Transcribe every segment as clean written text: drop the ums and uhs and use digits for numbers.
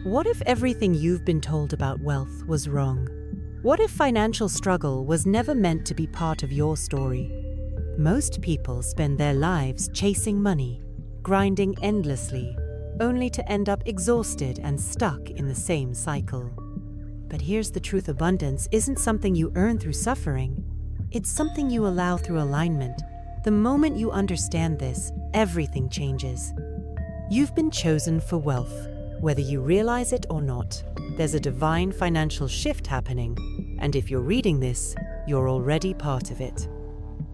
What if everything you've been told about wealth was wrong? What if financial struggle was never meant to be part of your story? Most people spend their lives chasing money, grinding endlessly, only to end up exhausted and stuck in the same cycle. But here's the truth: abundance isn't something you earn through suffering. It's something you allow through alignment. The moment you understand this, everything changes. You've been chosen for wealth, whether you realize it or not. There's a divine financial shift happening, and if you're reading this, you're already part of it.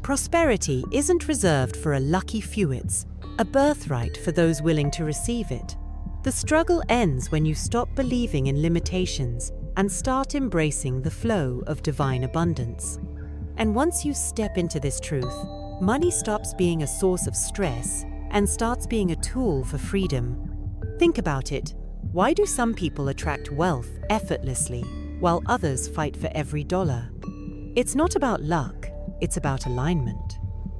Prosperity isn't reserved for a lucky few, it's a birthright for those willing to receive it. The struggle ends when you stop believing in limitations and start embracing the flow of divine abundance. And once you step into this truth, money stops being a source of stress and starts being a tool for freedom. Think about it. Why do some people attract wealth effortlessly while others fight for every dollar? It's not about luck, it's about alignment.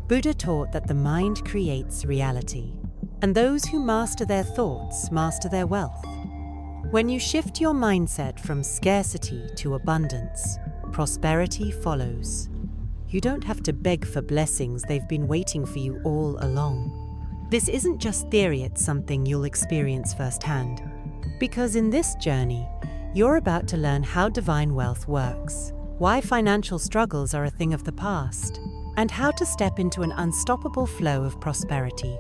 Buddha taught that the mind creates reality, and those who master their thoughts master their wealth. When you shift your mindset from scarcity to abundance, prosperity follows. You don't have to beg for blessings, they've been waiting for you all along. This isn't just theory, it's something you'll experience firsthand. Because in this journey, you're about to learn how divine wealth works, why financial struggles are a thing of the past, and how to step into an unstoppable flow of prosperity.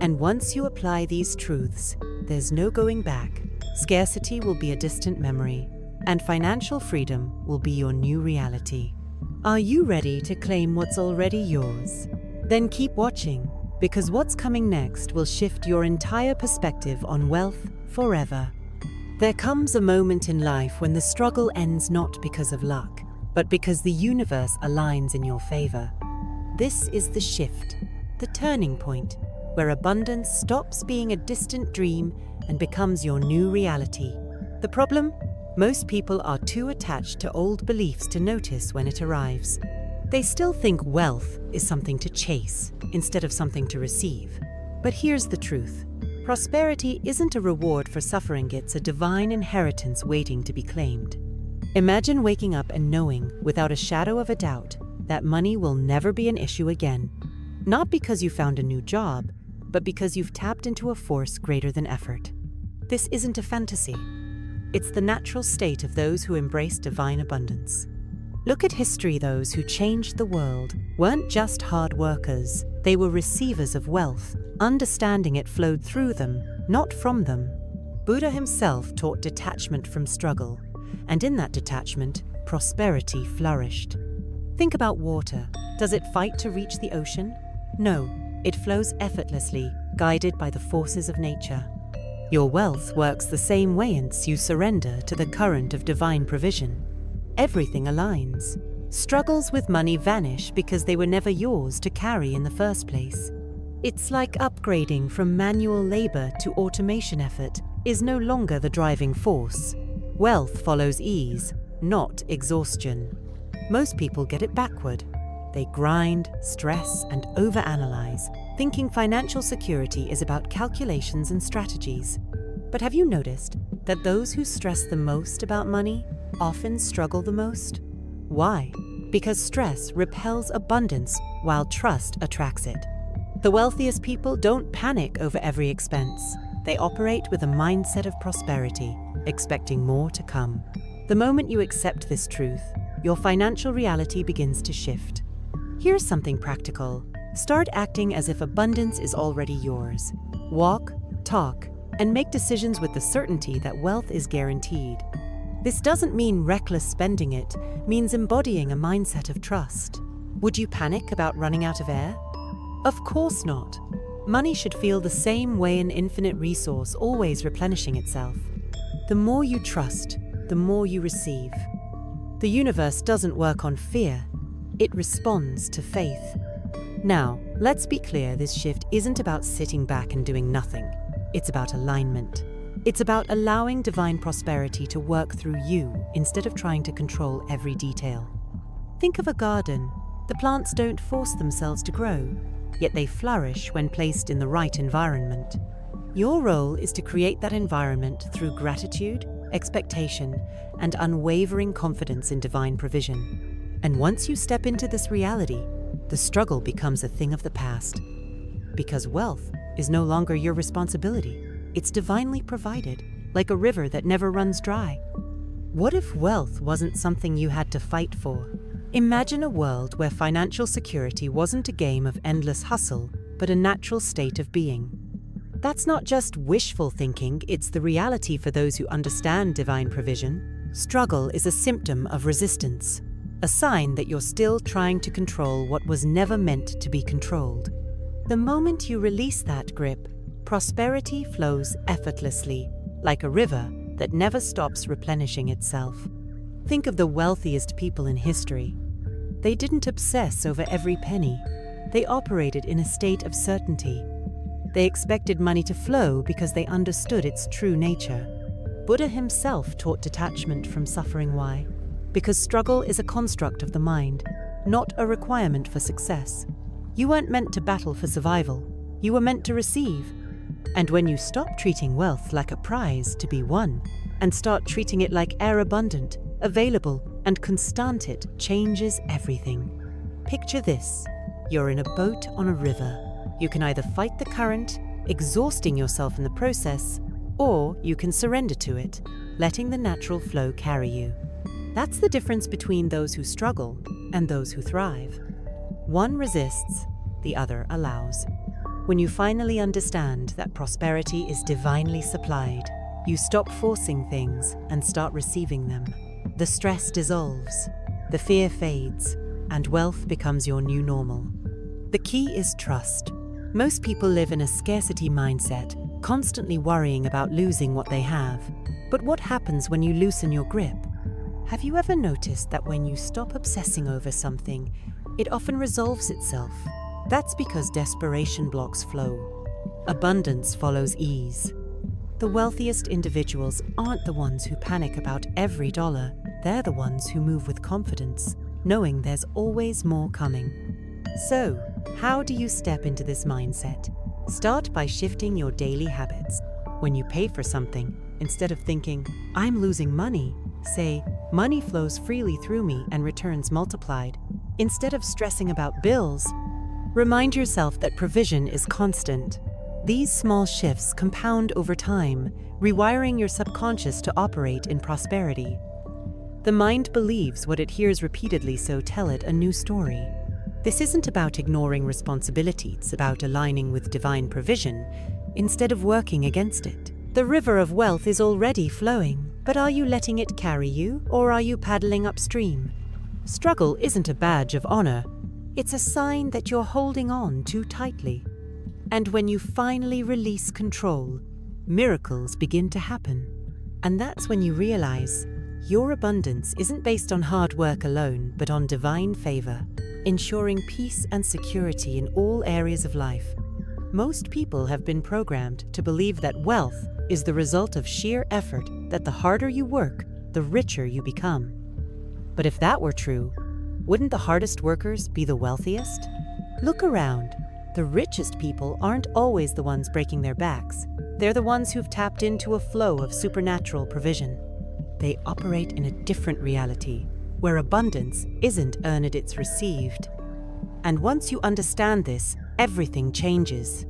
And once you apply these truths, there's no going back. Scarcity will be a distant memory, and financial freedom will be your new reality. Are you ready to claim what's already yours? Then keep watching, because what's coming next will shift your entire perspective on wealth forever. There comes a moment in life when the struggle ends not because of luck, but because the universe aligns in your favor. This is the shift, the turning point, where abundance stops being a distant dream and becomes your new reality. The problem? Most people are too attached to old beliefs to notice when it arrives. They still think wealth is something to chase instead of something to receive. But here's the truth. Prosperity isn't a reward for suffering, it's a divine inheritance waiting to be claimed. Imagine waking up and knowing, without a shadow of a doubt, that money will never be an issue again. Not because you found a new job, but because you've tapped into a force greater than effort. This isn't a fantasy. It's the natural state of those who embrace divine abundance. Look at history. Those who changed the world weren't just hard workers, they were receivers of wealth. Understanding it flowed through them, not from them. Buddha himself taught detachment from struggle, and in that detachment, prosperity flourished. Think about water. Does it fight to reach the ocean? No, it flows effortlessly, guided by the forces of nature. Your wealth works the same way once you surrender to the current of divine provision. Everything aligns. Struggles with money vanish because they were never yours to carry in the first place. It's like upgrading from manual labor to automation. Effort is no longer the driving force. Wealth follows ease, not exhaustion. Most people get it backward. They grind, stress, and overanalyze, thinking financial security is about calculations and strategies. But have you noticed that those who stress the most about money often struggle the most? Why? Because stress repels abundance while trust attracts it. The wealthiest people don't panic over every expense. They operate with a mindset of prosperity, expecting more to come. The moment you accept this truth, your financial reality begins to shift. Here's something practical. Start acting as if abundance is already yours. Walk, talk, and make decisions with the certainty that wealth is guaranteed. This doesn't mean reckless spending, it means embodying a mindset of trust. Would you panic about running out of air? Of course not. Money should feel the same way, an infinite resource, always replenishing itself. The more you trust, the more you receive. The universe doesn't work on fear, it responds to faith. Now, let's be clear, this shift isn't about sitting back and doing nothing. It's about alignment. It's about allowing divine prosperity to work through you instead of trying to control every detail. Think of a garden. The plants don't force themselves to grow, yet they flourish when placed in the right environment. Your role is to create that environment through gratitude, expectation, and unwavering confidence in divine provision. And once you step into this reality, the struggle becomes a thing of the past. Because wealth is no longer your responsibility. It's divinely provided, like a river that never runs dry. What if wealth wasn't something you had to fight for? Imagine a world where financial security wasn't a game of endless hustle, but a natural state of being. That's not just wishful thinking, it's the reality for those who understand divine provision. Struggle is a symptom of resistance, a sign that you're still trying to control what was never meant to be controlled. The moment you release that grip, prosperity flows effortlessly, like a river that never stops replenishing itself. Think of the wealthiest people in history. They didn't obsess over every penny. They operated in a state of certainty. They expected money to flow because they understood its true nature. Buddha himself taught detachment from suffering. Why? Because struggle is a construct of the mind, not a requirement for success. You weren't meant to battle for survival. You were meant to receive. And when you stop treating wealth like a prize to be won and start treating it like air, abundant, available, and constant, it changes everything. Picture this. You're in a boat on a river. You can either fight the current, exhausting yourself in the process, or you can surrender to it, letting the natural flow carry you. That's the difference between those who struggle and those who thrive. One resists, the other allows. When you finally understand that prosperity is divinely supplied, you stop forcing things and start receiving them. The stress dissolves, the fear fades, and wealth becomes your new normal. The key is trust. Most people live in a scarcity mindset, constantly worrying about losing what they have. But what happens when you loosen your grip? Have you ever noticed that when you stop obsessing over something, it often resolves itself? That's because desperation blocks flow. Abundance follows ease. The wealthiest individuals aren't the ones who panic about every dollar. They're the ones who move with confidence, knowing there's always more coming. So, how do you step into this mindset? Start by shifting your daily habits. When you pay for something, instead of thinking, "I'm losing money," say, "Money flows freely through me and returns multiplied." Instead of stressing about bills, remind yourself that provision is constant. These small shifts compound over time, rewiring your subconscious to operate in prosperity. The mind believes what it hears repeatedly, so tell it a new story. This isn't about ignoring responsibility, it's about aligning with divine provision instead of working against it. The river of wealth is already flowing, but are you letting it carry you, or are you paddling upstream? Struggle isn't a badge of honor. It's a sign that you're holding on too tightly. And when you finally release control, miracles begin to happen. And that's when you realize your abundance isn't based on hard work alone, but on divine favor, ensuring peace and security in all areas of life. Most people have been programmed to believe that wealth is the result of sheer effort, that the harder you work, the richer you become. But if that were true, wouldn't the hardest workers be the wealthiest? Look around. The richest people aren't always the ones breaking their backs. They're the ones who've tapped into a flow of supernatural provision. They operate in a different reality, where abundance isn't earned, it's received. And once you understand this, everything changes.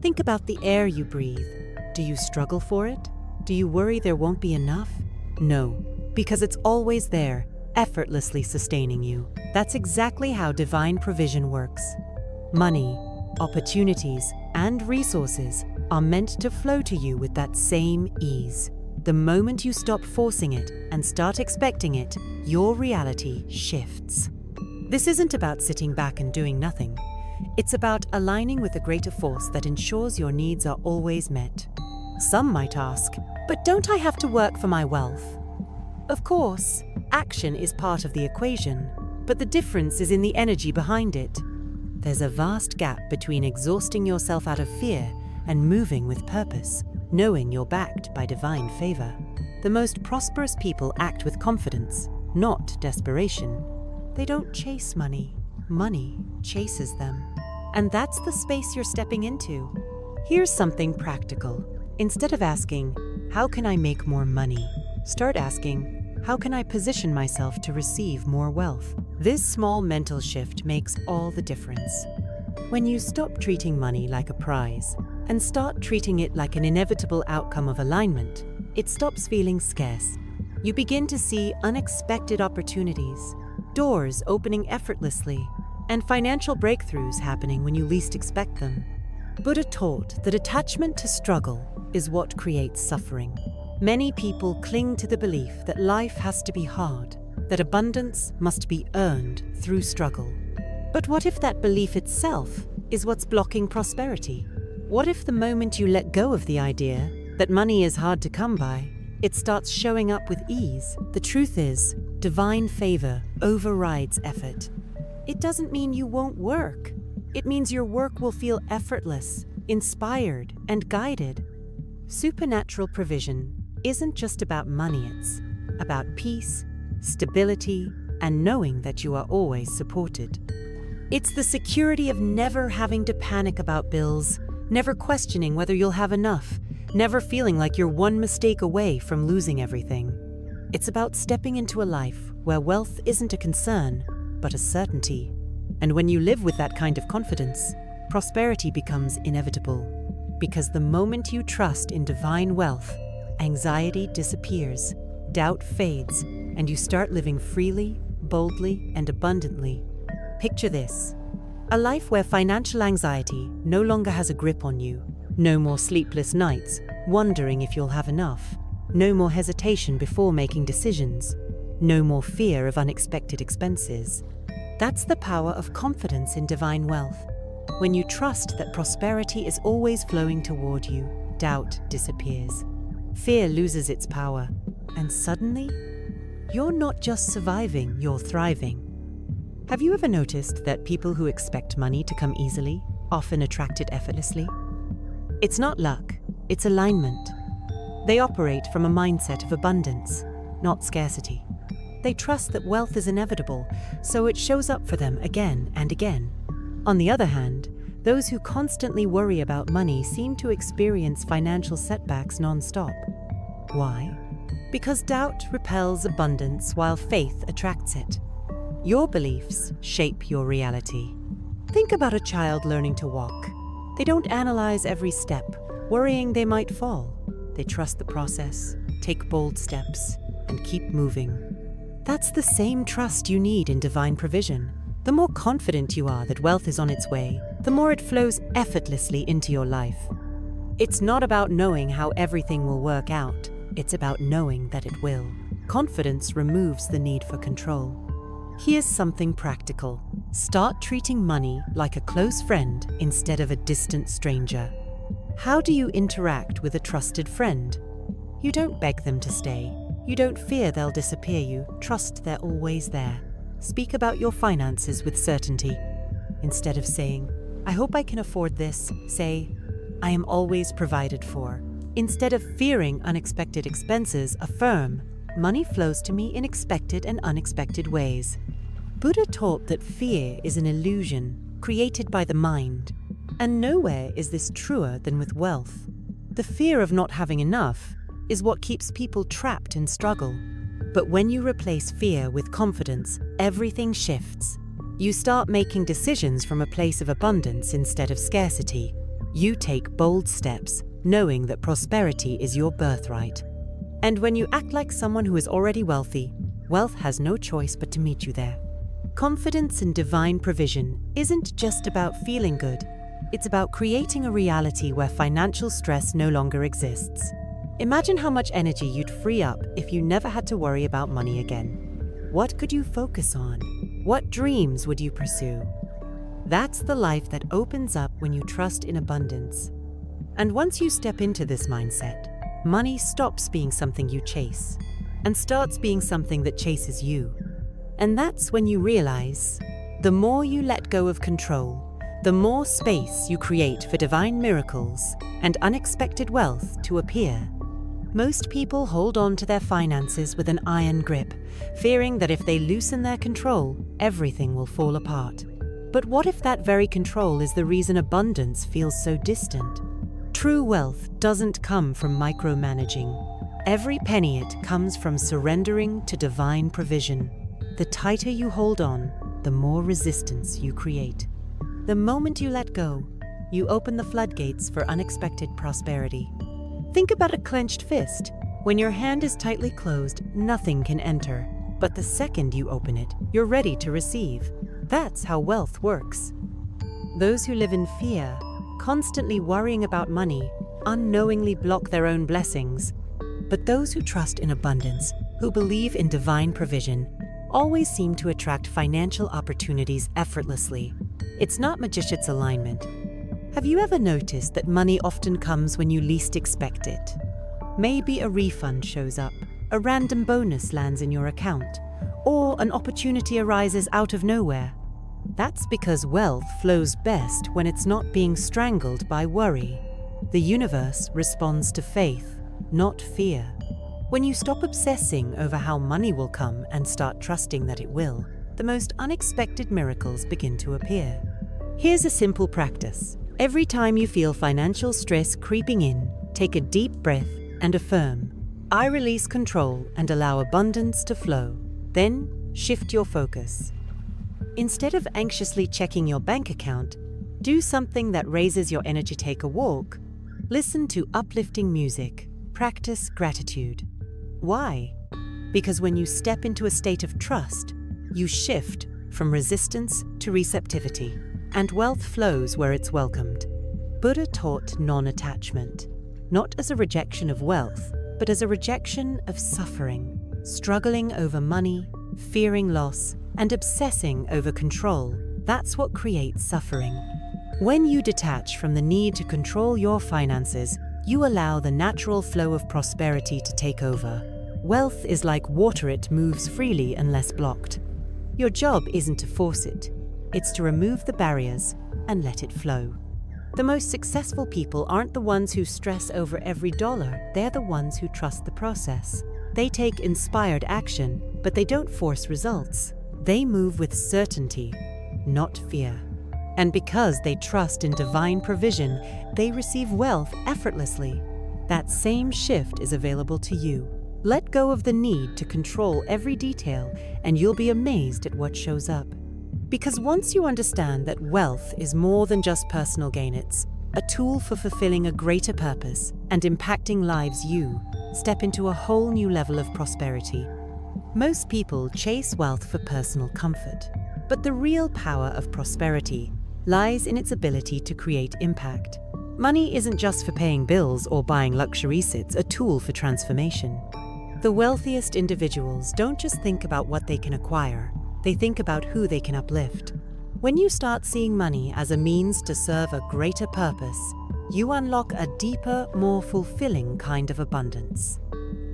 Think about the air you breathe. Do you struggle for it? Do you worry there won't be enough? No, because it's always there, effortlessly sustaining you. That's exactly how divine provision works. Money, opportunities, and resources are meant to flow to you with that same ease. The moment you stop forcing it and start expecting it, your reality shifts. This isn't about sitting back and doing nothing. It's about aligning with a greater force that ensures your needs are always met. Some might ask, but don't I have to work for my wealth? Of course, action is part of the equation, but the difference is in the energy behind it. There's a vast gap between exhausting yourself out of fear and moving with purpose, knowing you're backed by divine favor. The most prosperous people act with confidence, not desperation. They don't chase money. Money chases them. And that's the space you're stepping into. Here's something practical. Instead of asking, how can I make more money? Start asking, how can I position myself to receive more wealth? This small mental shift makes all the difference. When you stop treating money like a prize and start treating it like an inevitable outcome of alignment, it stops feeling scarce. You begin to see unexpected opportunities, doors opening effortlessly, and financial breakthroughs happening when you least expect them. Buddha taught that attachment to struggle is what creates suffering. Many people cling to the belief that life has to be hard, that abundance must be earned through struggle. But what if that belief itself is what's blocking prosperity? What if the moment you let go of the idea that money is hard to come by, it starts showing up with ease? The truth is, divine favor overrides effort. It doesn't mean you won't work. It means your work will feel effortless, inspired, and guided. Supernatural provision isn't just about money, it's about peace, stability, and knowing that you are always supported. It's the security of never having to panic about bills, never questioning whether you'll have enough, never feeling like you're one mistake away from losing everything. It's about stepping into a life where wealth isn't a concern, but a certainty. And when you live with that kind of confidence, prosperity becomes inevitable. Because the moment you trust in divine wealth, anxiety disappears, doubt fades, and you start living freely, boldly, and abundantly. Picture this: a life where financial anxiety no longer has a grip on you. No more sleepless nights, wondering if you'll have enough. No more hesitation before making decisions. No more fear of unexpected expenses. That's the power of confidence in divine wealth. When you trust that prosperity is always flowing toward you, doubt disappears. Fear loses its power, and suddenly, you're not just surviving, you're thriving. Have you ever noticed that people who expect money to come easily often attract it effortlessly? It's not luck, it's alignment. They operate from a mindset of abundance, not scarcity. They trust that wealth is inevitable, so it shows up for them again and again. On the other hand, those who constantly worry about money seem to experience financial setbacks non-stop. Why? Because doubt repels abundance while faith attracts it. Your beliefs shape your reality. Think about a child learning to walk. They don't analyze every step, worrying they might fall. They trust the process, take bold steps, and keep moving. That's the same trust you need in divine provision. The more confident you are that wealth is on its way, the more it flows effortlessly into your life. It's not about knowing how everything will work out. It's about knowing that it will. Confidence removes the need for control. Here's something practical. Start treating money like a close friend instead of a distant stranger. How do you interact with a trusted friend? You don't beg them to stay. You don't fear they'll disappear. You trust they're always there. Speak about your finances with certainty. Instead of saying, I hope I can afford this, say, I am always provided for. Instead of fearing unexpected expenses, affirm, money flows to me in expected and unexpected ways. Buddha taught that fear is an illusion created by the mind, and nowhere is this truer than with wealth. The fear of not having enough is what keeps people trapped in struggle. But when you replace fear with confidence, everything shifts. You start making decisions from a place of abundance instead of scarcity. You take bold steps, knowing that prosperity is your birthright. And when you act like someone who is already wealthy, wealth has no choice but to meet you there. Confidence in divine provision isn't just about feeling good. It's about creating a reality where financial stress no longer exists. Imagine how much energy you'd free up if you never had to worry about money again. What could you focus on? What dreams would you pursue? That's the life that opens up when you trust in abundance. And once you step into this mindset, money stops being something you chase and starts being something that chases you. And that's when you realize, the more you let go of control, the more space you create for divine miracles and unexpected wealth to appear. Most people hold on to their finances with an iron grip, fearing that if they loosen their control, everything will fall apart. But what if that very control is the reason abundance feels so distant? True wealth doesn't come from micromanaging. Every penny it comes from surrendering to divine provision. The tighter you hold on, the more resistance you create. The moment you let go, you open the floodgates for unexpected prosperity. Think about a clenched fist. When your hand is tightly closed, nothing can enter. But the second you open it, you're ready to receive. That's how wealth works. Those who live in fear, constantly worrying about money, unknowingly block their own blessings. But those who trust in abundance, who believe in divine provision, always seem to attract financial opportunities effortlessly. It's not magician's alignment. Have you ever noticed that money often comes when you least expect it? Maybe a refund shows up, a random bonus lands in your account, or an opportunity arises out of nowhere. That's because wealth flows best when it's not being strangled by worry. The universe responds to faith, not fear. When you stop obsessing over how money will come and start trusting that it will, the most unexpected miracles begin to appear. Here's a simple practice. Every time you feel financial stress creeping in, take a deep breath and affirm, "I release control and allow abundance to flow." Then shift your focus. Instead of anxiously checking your bank account, do something that raises your energy. Take a walk. Listen to uplifting music. Practice gratitude. Why? Because when you step into a state of trust, you shift from resistance to receptivity, and wealth flows where it's welcomed. Buddha taught non-attachment, not as a rejection of wealth, but as a rejection of suffering, struggling over money, fearing loss, and obsessing over control. That's what creates suffering. When you detach from the need to control your finances, you allow the natural flow of prosperity to take over. Wealth is like water, it moves freely unless blocked. Your job isn't to force it, it's to remove the barriers and let it flow. The most successful people aren't the ones who stress over every dollar, they're the ones who trust the process. They take inspired action, but they don't force results. They move with certainty, not fear. And because they trust in divine provision, they receive wealth effortlessly. That same shift is available to you. Let go of the need to control every detail, and you'll be amazed at what shows up. Because once you understand that wealth is more than just personal gain, it's a tool for fulfilling a greater purpose and impacting lives, you step into a whole new level of prosperity. Most people chase wealth for personal comfort, but the real power of prosperity lies in its ability to create impact. Money isn't just for paying bills or buying luxuries, it's a tool for transformation. The wealthiest individuals don't just think about what they can acquire, they think about who they can uplift. When you start seeing money as a means to serve a greater purpose, you unlock a deeper, more fulfilling kind of abundance.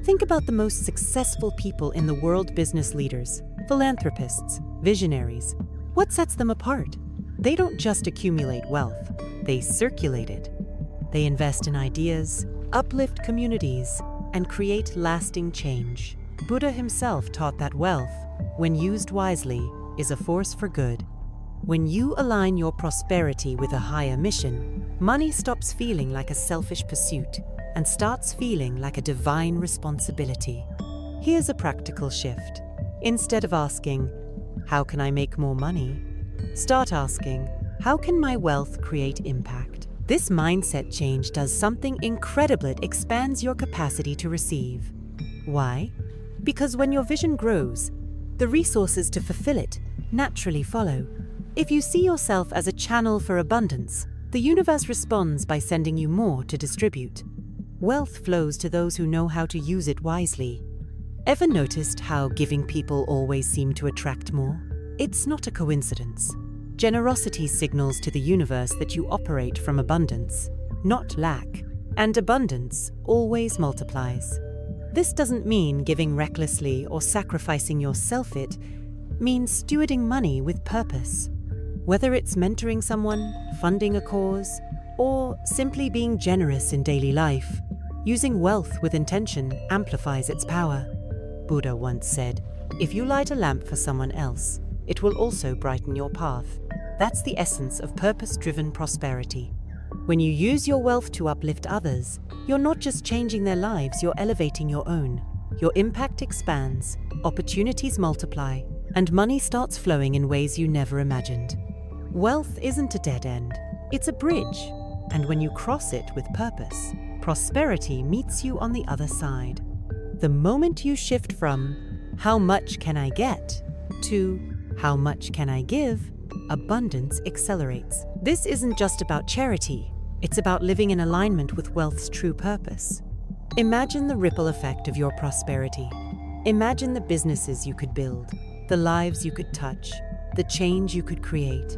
Think about the most successful people in the world: business leaders, philanthropists, visionaries. What sets them apart? They don't just accumulate wealth, they circulate it. They invest in ideas, uplift communities, and create lasting change. Buddha himself taught that wealth, when used wisely, is a force for good. When you align your prosperity with a higher mission, money stops feeling like a selfish pursuit and starts feeling like a divine responsibility. Here's a practical shift. Instead of asking, "How can I make more money?" start asking, "How can my wealth create impact?" This mindset change does something incredible. It expands your capacity to receive. Why? Because when your vision grows, the resources to fulfill it naturally follow. If you see yourself as a channel for abundance, the universe responds by sending you more to distribute. Wealth flows to those who know how to use it wisely. Ever noticed how giving people always seem to attract more? It's not a coincidence. Generosity signals to the universe that you operate from abundance, not lack, and abundance always multiplies. This doesn't mean giving recklessly or sacrificing yourself. It means stewarding money with purpose. Whether it's mentoring someone, funding a cause, or simply being generous in daily life, using wealth with intention amplifies its power. Buddha once said, "If you light a lamp for someone else, it will also brighten your path." That's the essence of purpose-driven prosperity. When you use your wealth to uplift others, you're not just changing their lives, you're elevating your own. Your impact expands, opportunities multiply, and money starts flowing in ways you never imagined. Wealth isn't a dead end, it's a bridge. And when you cross it with purpose, prosperity meets you on the other side. The moment you shift from, "How much can I get?" to, "How much can I give?" abundance accelerates. This isn't just about charity, it's about living in alignment with wealth's true purpose. Imagine the ripple effect of your prosperity. Imagine the businesses you could build, the lives you could touch, the change you could create.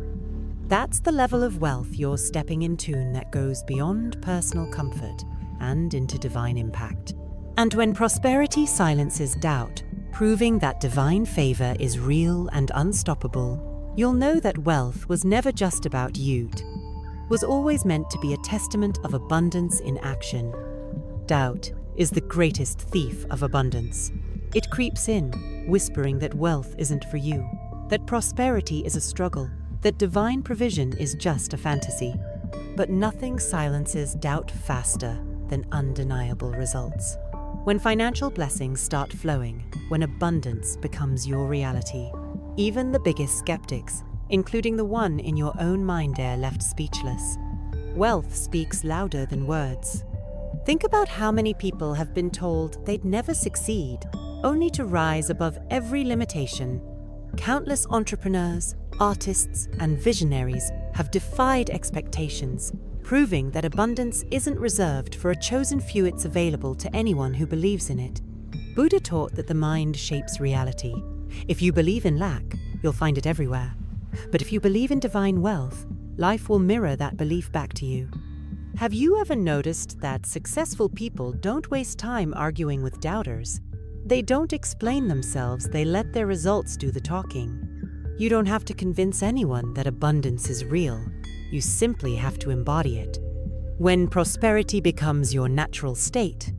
That's the level of wealth you're stepping into that goes beyond personal comfort and into divine impact. And when prosperity silences doubt, proving that divine favor is real and unstoppable, you'll know that wealth was never just about you. It was always meant to be a testament of abundance in action. Doubt is the greatest thief of abundance. It creeps in, whispering that wealth isn't for you, that prosperity is a struggle, that divine provision is just a fantasy. But nothing silences doubt faster than undeniable results. When financial blessings start flowing, when abundance becomes your reality, even the biggest skeptics, including the one in your own mind, are left speechless. Wealth speaks louder than words. Think about how many people have been told they'd never succeed, only to rise above every limitation. Countless entrepreneurs, artists, and visionaries have defied expectations, proving that abundance isn't reserved for a chosen few. It's available to anyone who believes in it. Buddha taught that the mind shapes reality. If you believe in lack, you'll find it everywhere. But if you believe in divine wealth, life will mirror that belief back to you. Have you ever noticed that successful people don't waste time arguing with doubters? They don't explain themselves, they let their results do the talking. You don't have to convince anyone that abundance is real. You simply have to embody it. When prosperity becomes your natural state,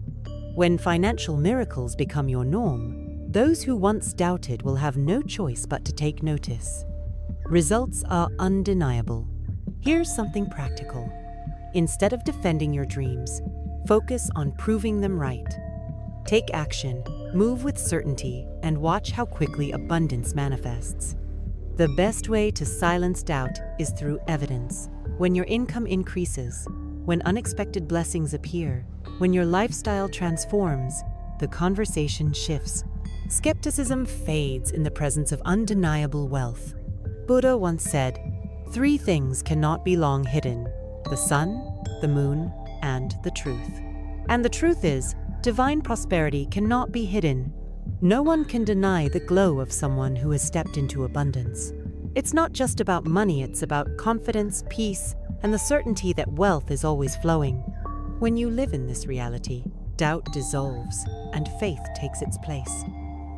when financial miracles become your norm, those who once doubted will have no choice but to take notice. Results are undeniable. Here's something practical. Instead of defending your dreams, focus on proving them right. Take action, move with certainty, and watch how quickly abundance manifests. The best way to silence doubt is through evidence. When your income increases, when unexpected blessings appear, when your lifestyle transforms, the conversation shifts. Skepticism fades in the presence of undeniable wealth. Buddha once said, "3 things cannot be long hidden: the sun, the moon, and the truth." And the truth is, divine prosperity cannot be hidden. No one can deny the glow of someone who has stepped into abundance. It's not just about money, it's about confidence, peace, and the certainty that wealth is always flowing. When you live in this reality, doubt dissolves and faith takes its place.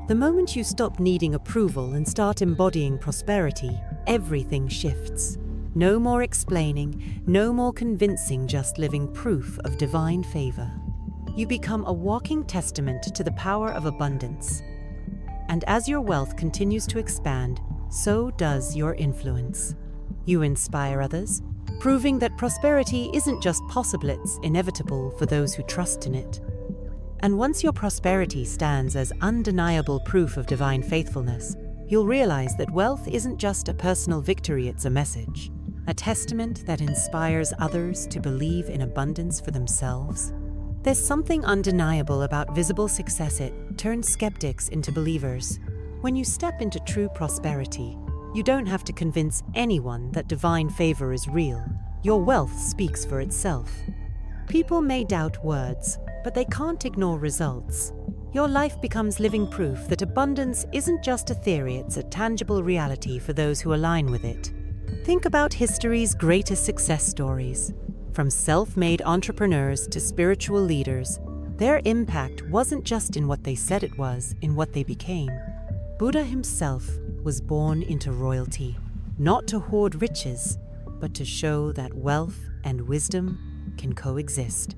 The moment you stop needing approval and start embodying prosperity, everything shifts. No more explaining, no more convincing, just living proof of divine favor. You become a walking testament to the power of abundance. And as your wealth continues to expand, so does your influence. You inspire others, proving that prosperity isn't just possible, it's inevitable for those who trust in it. And once your prosperity stands as undeniable proof of divine faithfulness, you'll realize that wealth isn't just a personal victory, it's a message, a testament that inspires others to believe in abundance for themselves. There's something undeniable about visible success. It turns skeptics into believers. When you step into true prosperity, you don't have to convince anyone that divine favor is real. Your wealth speaks for itself. People may doubt words, but they can't ignore results. Your life becomes living proof that abundance isn't just a theory, it's a tangible reality for those who align with it. Think about history's greatest success stories. From self-made entrepreneurs to spiritual leaders, their impact wasn't just in what they said it was, in what they became. Buddha himself was born into royalty, not to hoard riches, but to show that wealth and wisdom can coexist.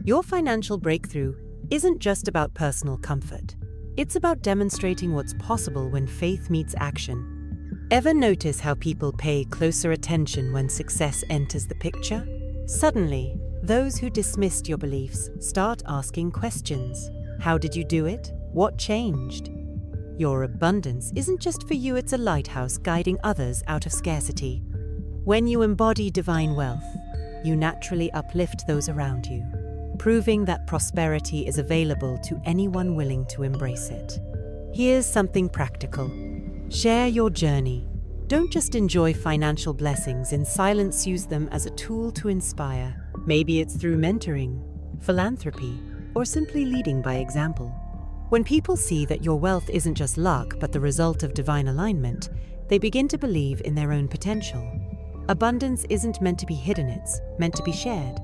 Your financial breakthrough isn't just about personal comfort. It's about demonstrating what's possible when faith meets action. Ever notice how people pay closer attention when success enters the picture? Suddenly, those who dismissed your beliefs start asking questions. How did you do it? What changed? Your abundance isn't just for you, it's a lighthouse guiding others out of scarcity. When you embody divine wealth, you naturally uplift those around you, proving that prosperity is available to anyone willing to embrace it. Here's something practical. Share your journey. Don't just enjoy financial blessings, in silence use them as a tool to inspire. Maybe it's through mentoring, philanthropy, or simply leading by example. When people see that your wealth isn't just luck but the result of divine alignment, they begin to believe in their own potential. Abundance isn't meant to be hidden, it's meant to be shared.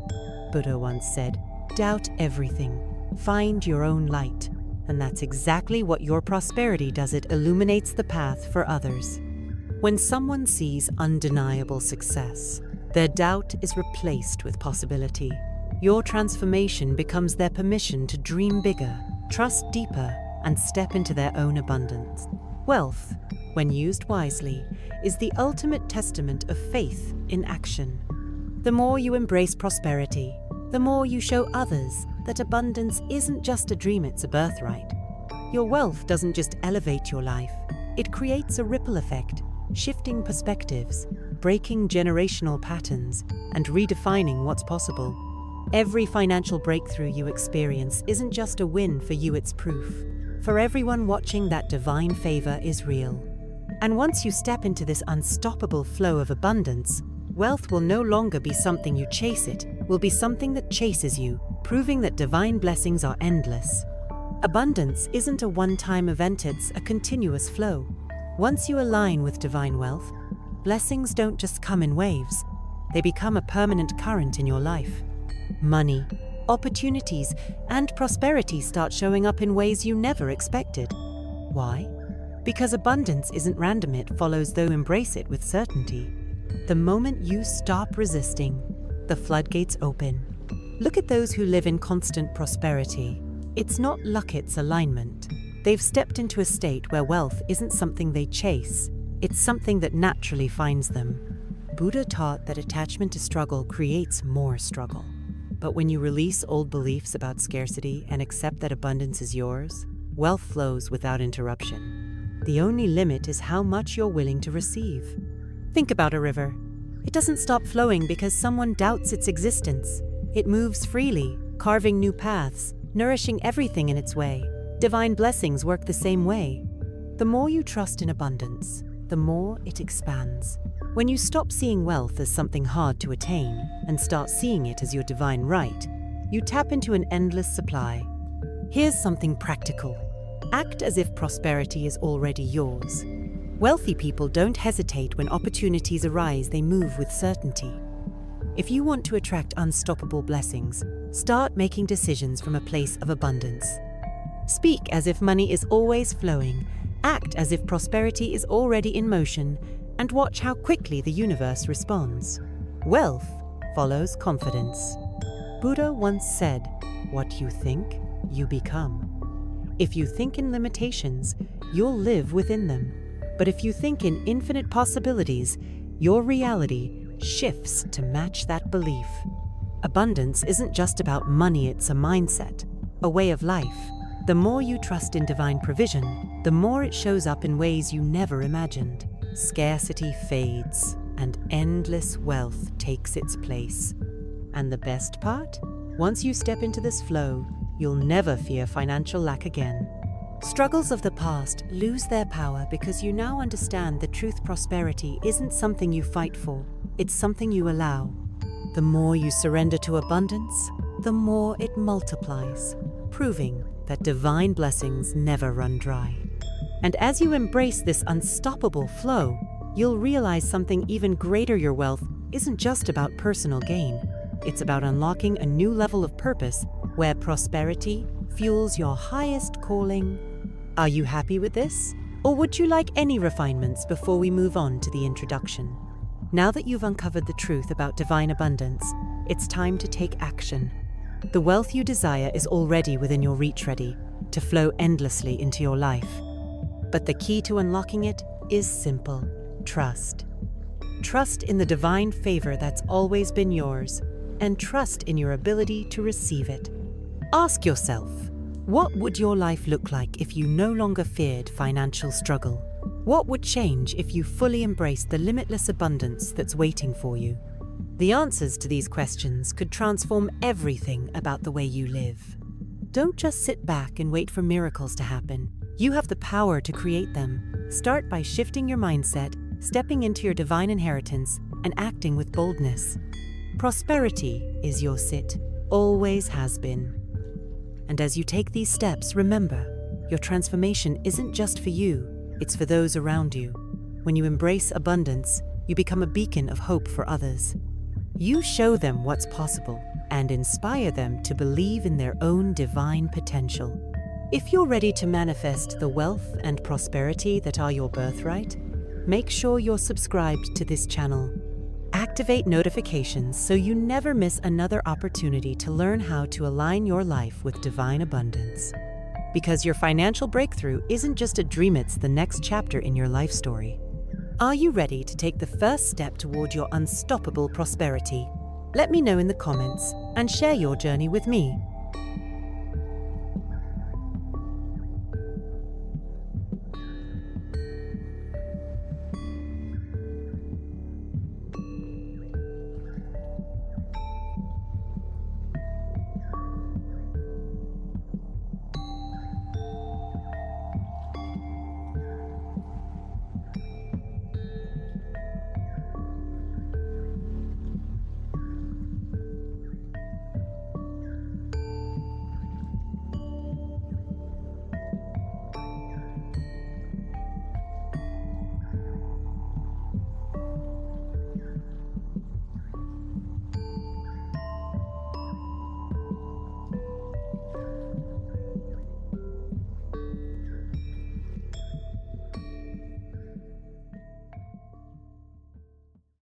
Buddha once said, "Doubt everything, find your own light." And that's exactly what your prosperity does. It illuminates the path for others. When someone sees undeniable success, their doubt is replaced with possibility. Your transformation becomes their permission to dream bigger, trust deeper, and step into their own abundance. Wealth, when used wisely, is the ultimate testament of faith in action. The more you embrace prosperity, the more you show others that abundance isn't just a dream, it's a birthright. Your wealth doesn't just elevate your life, it creates a ripple effect, shifting perspectives, breaking generational patterns, and redefining what's possible. Every financial breakthrough you experience isn't just a win for you, it's proof for everyone watching that divine favor is real. And once you step into this unstoppable flow of abundance, wealth will no longer be something you chase, it will be something that chases you, proving that divine blessings are endless. Abundance isn't a one-time event, it's a continuous flow. Once you align with divine wealth, blessings don't just come in waves, they become a permanent current in your life. Money, opportunities, and prosperity start showing up in ways you never expected. Why? Because abundance isn't random, it follows those who embrace it with certainty. The moment you stop resisting, the floodgates open. Look at those who live in constant prosperity. It's not luck, it's alignment. They've stepped into a state where wealth isn't something they chase, it's something that naturally finds them. Buddha taught that attachment to struggle creates more struggle. But when you release old beliefs about scarcity and accept that abundance is yours, wealth flows without interruption. The only limit is how much you're willing to receive. Think about a river. It doesn't stop flowing because someone doubts its existence. It moves freely, carving new paths, nourishing everything in its way. Divine blessings work the same way. The more you trust in abundance, the more it expands. When you stop seeing wealth as something hard to attain and start seeing it as your divine right, you tap into an endless supply. Here's something practical. Act as if prosperity is already yours. Wealthy people don't hesitate when opportunities arise, they move with certainty. If you want to attract unstoppable blessings, start making decisions from a place of abundance. Speak as if money is always flowing, act as if prosperity is already in motion, and watch how quickly the universe responds. Wealth follows confidence. Buddha once said, "What you think, you become." If you think in limitations, you'll live within them. But if you think in infinite possibilities, your reality shifts to match that belief. Abundance isn't just about money, it's a mindset, a way of life. The more you trust in divine provision, the more it shows up in ways you never imagined. Scarcity fades, and endless wealth takes its place. And the best part? Once you step into this flow, you'll never fear financial lack again. Struggles of the past lose their power because you now understand the truth. Prosperity isn't something you fight for, it's something you allow. The more you surrender to abundance, the more it multiplies, proving that divine blessings never run dry. And as you embrace this unstoppable flow, you'll realize something even greater. Your wealth isn't just about personal gain. It's about unlocking a new level of purpose where prosperity fuels your highest calling. Are you happy with this? Or would you like any refinements before we move on to the introduction? Now that you've uncovered the truth about divine abundance, it's time to take action. The wealth you desire is already within your reach, ready to flow endlessly into your life. But the key to unlocking it is simple: trust. Trust in the divine favor that's always been yours, and trust in your ability to receive it. Ask yourself, what would your life look like if you no longer feared financial struggle? What would change if you fully embraced the limitless abundance that's waiting for you? The answers to these questions could transform everything about the way you live. Don't just sit back and wait for miracles to happen. You have the power to create them. Start by shifting your mindset, stepping into your divine inheritance, and acting with boldness. Prosperity is your sit, always has been. And as you take these steps, remember, your transformation isn't just for you, it's for those around you. When you embrace abundance, you become a beacon of hope for others. You show them what's possible and inspire them to believe in their own divine potential. If you're ready to manifest the wealth and prosperity that are your birthright, make sure you're subscribed to this channel. Activate notifications so you never miss another opportunity to learn how to align your life with divine abundance. Because your financial breakthrough isn't just a dream, it's the next chapter in your life story. Are you ready to take the first step toward your unstoppable prosperity? Let me know in the comments and share your journey with me.